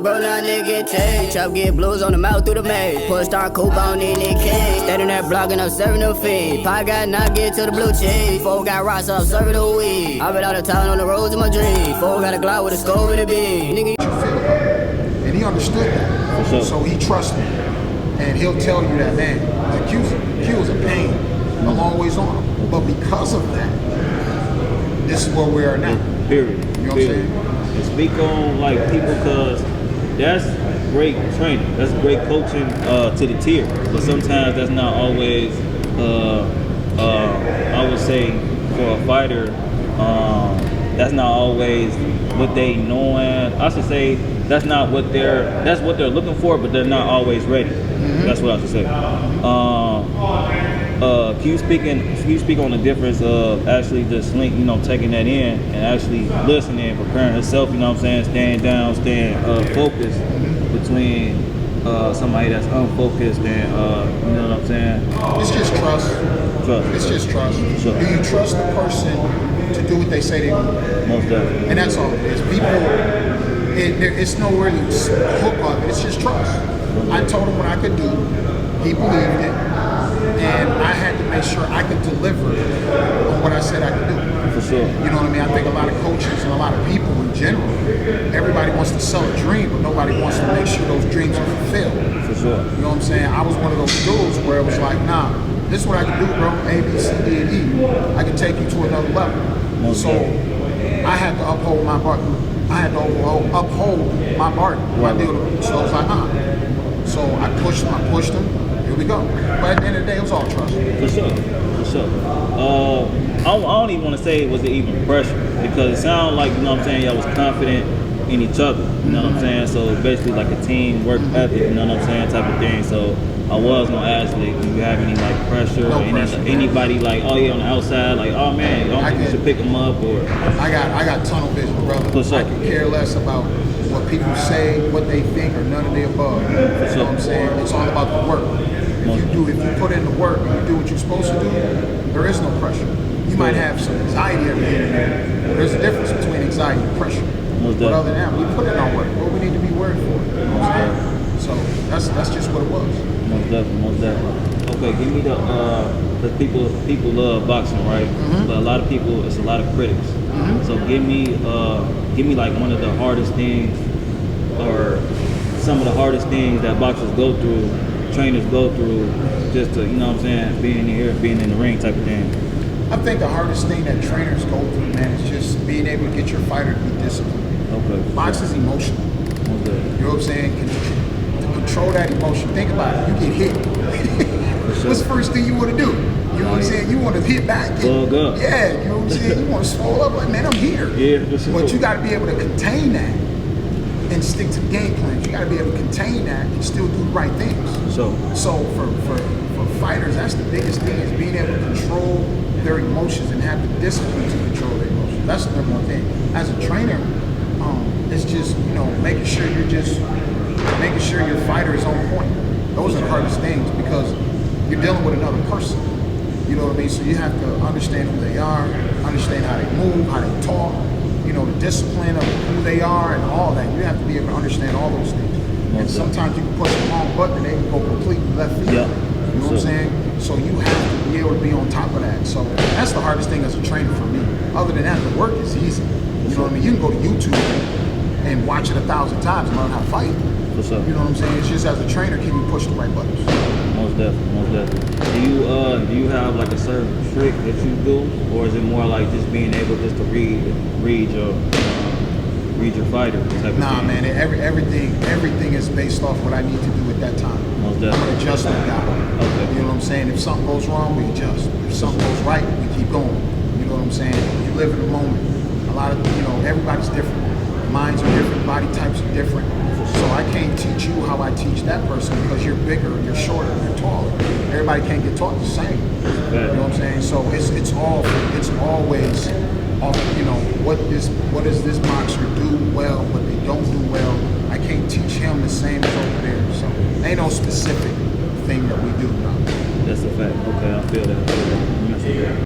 Bro, now nigga get changed. Chop get blues on the mouth through the maze. Push star coupe on in the king. Standing there blocking up, serving the feed. Pie got not get to the blue cheese. Four got rocks up, serving the weed. I been out of town on the roads of my dreams. Four got a Glock with a scope and a beam. Nigga, and he understood that. Sure. So he trusted me. And he'll tell you that, man, the Q is a pain. I'm always on him. But because of that, this is where we are now. Period. You know what I'm saying? And speak on like people, because that's great training. That's great coaching to the tier. But sometimes that's not always, I would say, for a fighter, that's not always what they knowing. I should say that's what they're looking for, but they're not always ready. That's what I should say. Can you speak on the difference of actually just taking that in and actually listening, preparing yourself, you know what I'm saying, staying down, staying focused between somebody that's unfocused and you know what I'm saying? It's just trust. It's just trust. Sure. Do you trust the person to do what they say they do? Most definitely. And that's all it is. It's no really hook of it. It's just trust. I told him what I could do. He believed it. And I had to make sure I could deliver on what I said I could do. For sure. You know what I mean? I think a lot of coaches and a lot of people in general, everybody wants to sell a dream, but nobody wants to make sure those dreams are fulfilled. For sure. You know what I'm saying? I was one of those dudes where it was like, nah, this is what I can do, bro. A, B, C, D, and E. I can take you to another level. So I had to uphold my bargain. I had to uphold my bargain. My deal. So I was like, So I pushed him. Here we go. But at the end of the day, it was all trust. For sure. I don't even want to say was it even pressure, because it sounded like, you know what I'm saying, y'all was confident in each other, you know what I'm saying? So basically like a team work ethic, you know what I'm saying, type of thing. So I was gonna ask, like, do you have any like pressure or anybody like, oh yeah, on the outside, like, oh man, you don't think you should pick them up? Or I got tunnel vision, brother. For sure. I can care less about what people say, what they think, or none of the above. You know what I'm saying? It's all about the work. If you put in the work and you do what you're supposed to do, there is no pressure. You might have some anxiety every day and then, but there's a difference between anxiety and pressure. But other than that, we put in our work. What we need to be worried for. You know what I'm saying? So that's just what it was. Most definitely. Okay, give me the people love boxing, right? But a lot of people, it's a lot of critics. So give me like one of the hardest things, or some of the hardest things that boxers go through, trainers go through, just to, you know what I'm saying, being in the ring type of thing. I think the hardest thing that trainers go through, man, is just being able to get your fighter to be disciplined. Okay. Boxing's emotional. You know what I'm saying? To control that emotion. Think about it. You get hit. What's the first thing you want to do? You know what I'm saying? You want to hit back. Bug up. Yeah, you know what I'm saying? You want to swell up like, man, I'm here. Yeah, for sure. But you got to be able to contain that and stick to the game plan. You got to be able to contain that and still do the right things. So for fighters, that's the biggest thing, is being able to control their emotions and have the discipline to control their emotions. That's the number one thing. As a trainer, it's just, making sure your fighter is on point. Those are the hardest things, because you're dealing with another person. You know what I mean? So you have to understand who they are, understand how they move, how they talk, the discipline of who they are and all that. You have to be able to understand all those things. And sometimes you can push the wrong button and they can go completely left field. Yeah. You know what I'm saying? So you have to be able to be on top of that. So that's the hardest thing as a trainer for me. Other than that, the work is easy. You know what I mean? You can go to YouTube and watch it 1,000 times and learn how to fight. You know what I'm saying? It's just, as a trainer, can you push the right buttons? Most definitely. Do you have like a certain trick that you do, or is it more like just being able just to read your fighter type of thing? Nah, man. Everything is based off what I need to do at that time. Most definitely. I'm an adjustment guy. Okay. You know what I'm saying? If something goes wrong, we adjust. If something goes right, we keep going. You know what I'm saying? You live in the moment. A lot of, everybody's different. Minds are different. Body types are different. So I can't teach you how I teach that person, because you're bigger, you're shorter, you're taller. Everybody can't get taught the same. You know what I'm saying? So it's always off, what does this boxer do well, what they don't do well. I can't teach him the same as over there. So ain't no specific thing that we do now. That's a fact. Okay, I feel that.